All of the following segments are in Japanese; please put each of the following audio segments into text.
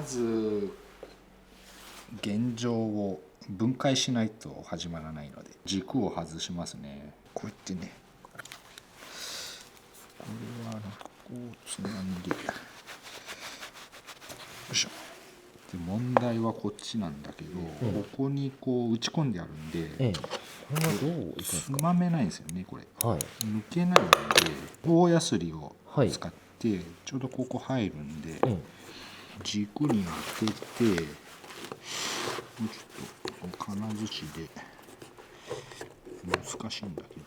まず現状を分解しないと始まらないので軸を外しますね。こうやってね、これはこうつまんで、よいしょ。で問題はこっちなんだけど、ここにこう打ち込んであるんで、これはどういくんですか？つまめないんですよねこれ。はい。抜けないので棒やすりを使ってちょうどここ入るんで、軸に当てて、もうちょっと金槌で難しいんだけど、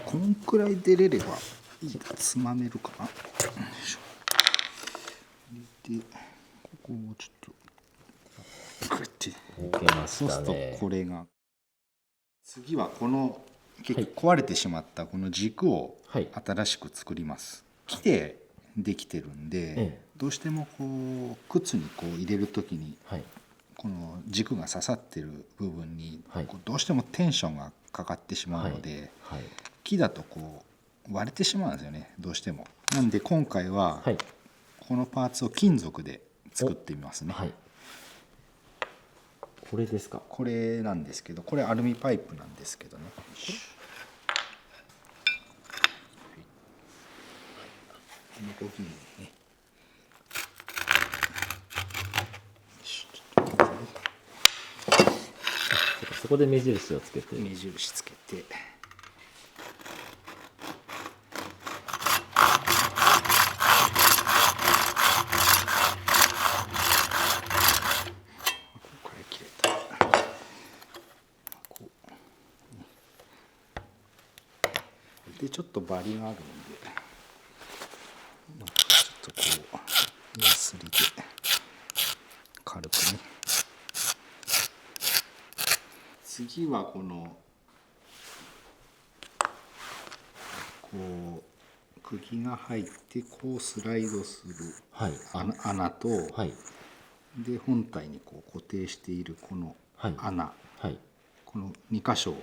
こんくらい出れればつまめるかな。よいしょ。でここをちょっとこうやって抜けましそうするたね。とこれが、次はこの結構壊れてしまったこの軸を新しく作ります。木でできてるんで、どうしてもこう靴にこう入れる時にこの軸が刺さってる部分にこうどうしてもテンションがかかってしまうので、木だとこう割れてしまうんですよね、どうしても。なんで今回はこのパーツを金属で作ってみますね。これですか？これなんですけど、これアルミパイプなんですけどね。ノコギリね。そこで目印をつけて。目印つけて。でちょっとバリがあるんで、ちょっとこうヤスリで軽くね。次はこのこう釘が入ってこうスライドする穴と、で本体にこう固定しているこの穴、この2箇所を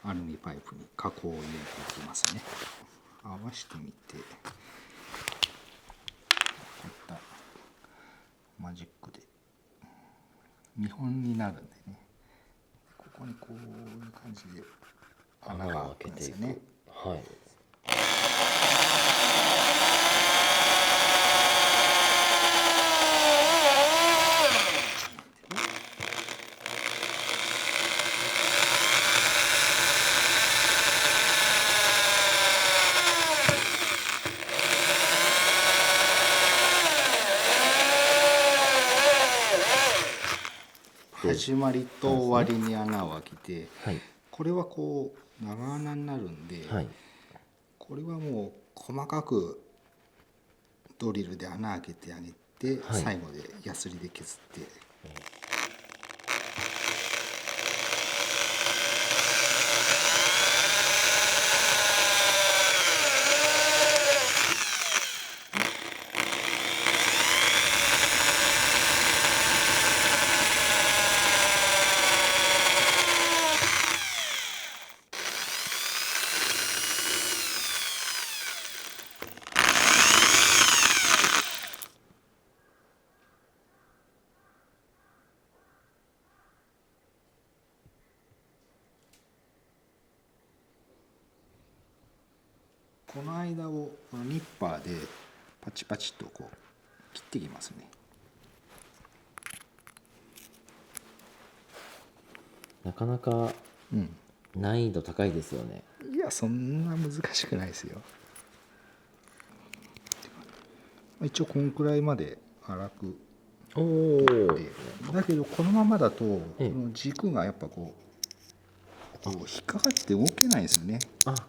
アルミパイプに加工を入れていきますね。合わせてみて、こういったマジックで見本になるんでね、ここにこういう感じで穴が開くんですよね。始まりと終わりに穴を開けて、これはこう長穴になるんで、これはもう細かくドリルで穴開けてあげて、最後でヤスリで削って。この間をこのニッパーでパチパチとこう切っていきますね。なかなか難易度高いですよね。いやそんな難しくないですよ。一応こんくらいまで粗く切って、だけどこのままだとこの軸がやっぱこう引っかかって動けないですよね。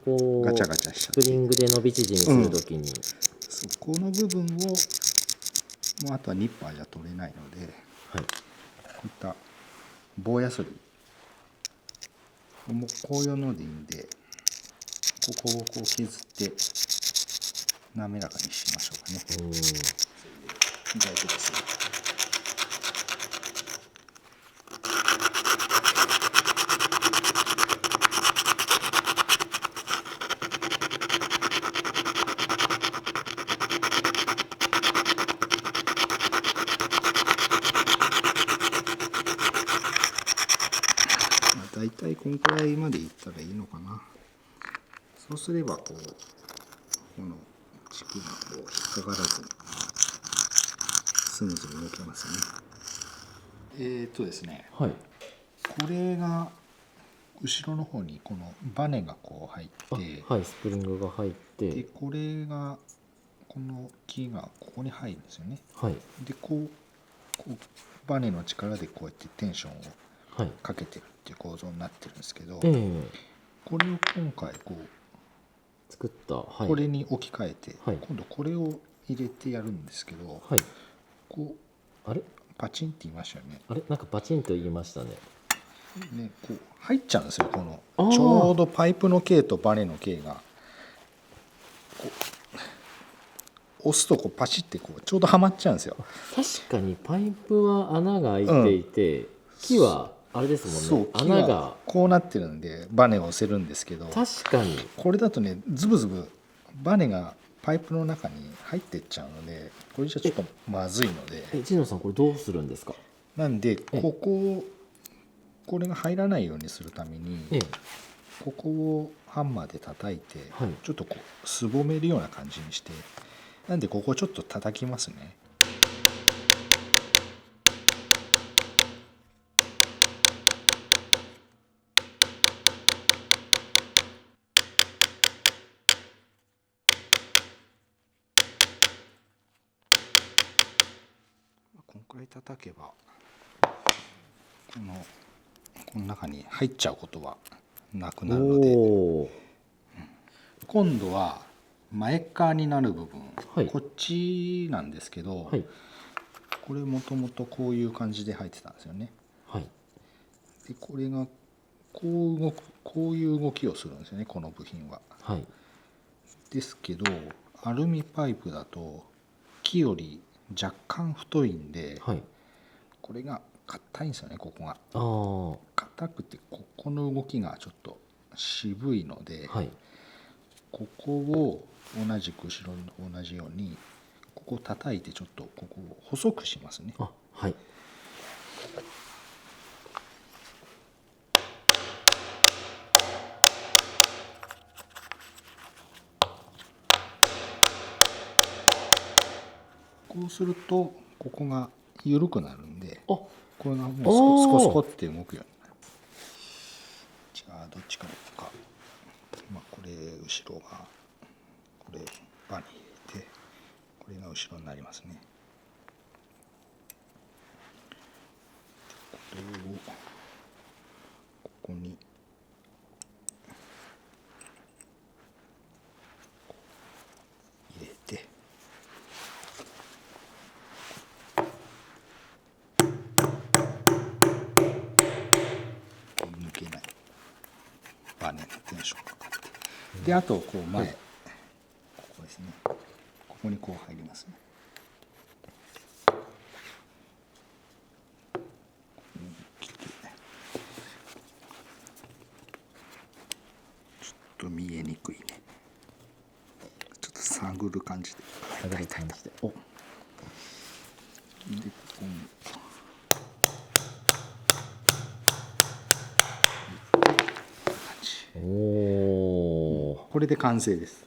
こうガチャガチャしちゃって、スプリングで伸び縮みするときに、そこの部分をもうあとはニッパーじゃ取れないので、こういった棒やすりもうこういうのでいいんで、ここをこう削って滑らかにしましょうかね。大丈夫ですよ。体こんくらいまでいったらいいのかな。そうすればこの軸が引っかからずにスムーズに動けますね。ですね、はい、これが後ろの方にこのバネがこう入って、はい、スプリングが入って、でこれがこの木がここに入るんですよね。はい、でこうバネの力でこうやってテンションをかけてるっていう構造になってるんですけど、これを今回作った、これに置き換えて、今度これを入れてやるんですけど、こうあれパチンって言いましたよね。あれなんかパチンと言いましたね。ね、こう入っちゃうんですよ。このちょうどパイプの径とバネの径がこう押すとこうパチってこうちょうどはまっちゃうんですよ。確かにパイプは穴が開いていて、木はあれですもんね。穴がこうなってるんでバネを押せるんですけど、確かにこれだとねズブズブバネがパイプの中に入ってっちゃうので、これじゃちょっとまずいので。一野さんこれどうするんですか？なんでこれが入らないようにするために、ここをハンマーで叩いて、ちょっとこうすぼめるような感じにして、なんでここちょっと叩きますね。こんくらい叩けばこの中に入っちゃうことはなくなるので、今度は前側になる部分、こっちなんですけど、これもともとこういう感じで入ってたんですよね。でこれがこういう動きをするんですよね、この部品は。ですけどアルミパイプだと木より若干太いんで、これが硬いんですよね。ここが硬くてここの動きがちょっと渋いので、ここを同じく後ろと同じようにここを叩いてちょっとここを細くしますね。こうするとここが緩くなるんで、これがもうスコスコって動くようになる。じゃあどっちからいくか。これ後ろがこれバネ入れて、これが後ろになりますね。これをここに入れて、抜けないバネのテンションかかって、であとこう前、ここですね、ここにこう入りますね。ちょっと見えにくいね。ちょっと探る感じで探る感じで、でここにこれで完成です。